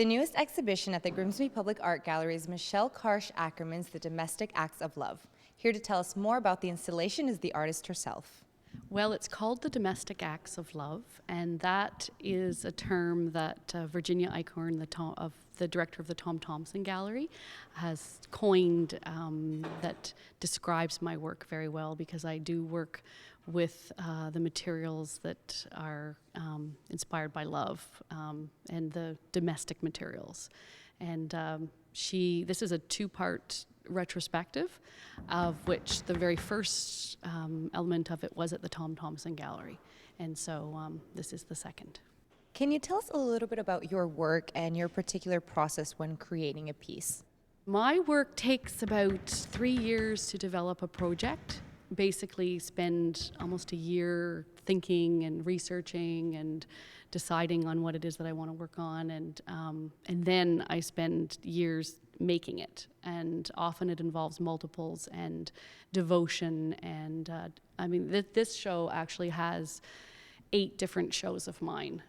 The newest exhibition at the Grimsby Public Art Gallery is Michele Karch-Ackerman's The Domestic Acts of Love. Here to tell us more about the installation is the artist herself. Well, it's called The Domestic Acts of Love, and that is a term that Virginia Eichhorn, the director of the Tom Thomson Gallery, has coined that describes my work very well, because I do work with the materials that are inspired by love and the domestic materials. And this is a two-part retrospective, of which the very first element of it was at the Tom Thomson Gallery, and so this is the second. Can you tell us a little bit about your work and your particular process when creating a piece? My work takes about 3 years to develop a project. Basically spend almost a year thinking and researching and deciding on what it is that I want to work on, and then I spend years making it, and often it involves multiples and devotion, and I mean this show actually has 8 different shows of mine,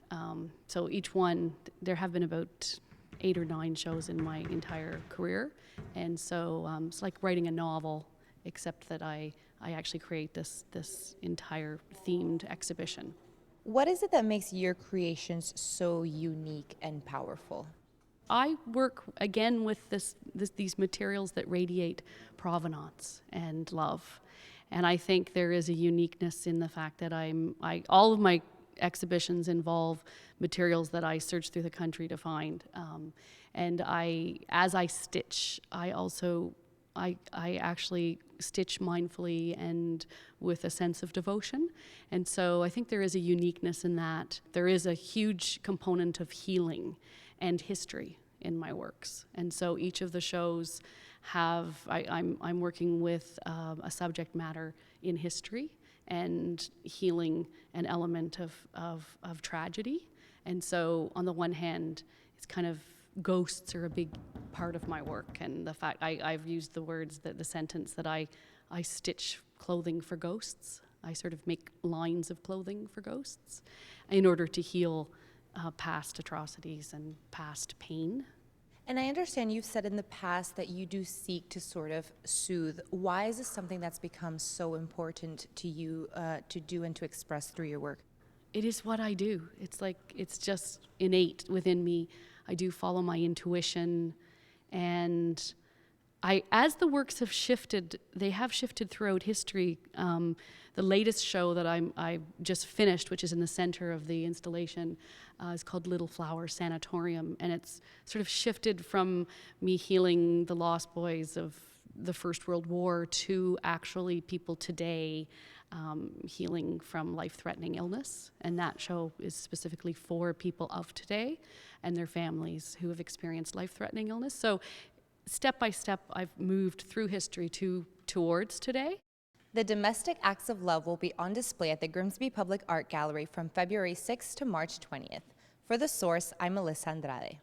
so each one, there have been about 8 or 9 shows in my entire career, and so it's like writing a novel, except that I actually create this entire themed exhibition. What is it that makes your creations so unique and powerful? I work again with these materials that radiate provenance and love, and I think there is a uniqueness in the fact that all of my exhibitions involve materials that I search through the country to find, and as I stitch, I actually stitch mindfully and with a sense of devotion. And so I think there is a uniqueness in that. There is a huge component of healing and history in my works. And so each of the shows I'm working with a subject matter in history and healing an element of tragedy. And so on the one hand, it's kind of ghosts are a big part of my work, and the fact I've used the sentence that I stitch clothing for ghosts. I sort of make lines of clothing for ghosts in order to heal past atrocities and past pain. And I understand you've said in the past that you do seek to sort of soothe. Why is this something that's become so important to you to do and to express through your work? It is what I do. It's just innate within me. I do follow my intuition, and as the works have shifted, they have shifted throughout history. The latest show that I just finished, which is in the center of the installation, is called Little Flower Sanatorium, and it's sort of shifted from me healing the lost boys of the First World War to actually people today healing from life-threatening illness. And that show is specifically for people of today and their families who have experienced life-threatening illness. So step by step, I've moved through history towards today. The Domestic Acts of Love will be on display at the Grimsby Public Art Gallery from February 6th to March 20th. For The Source, I'm Melissa Andrade.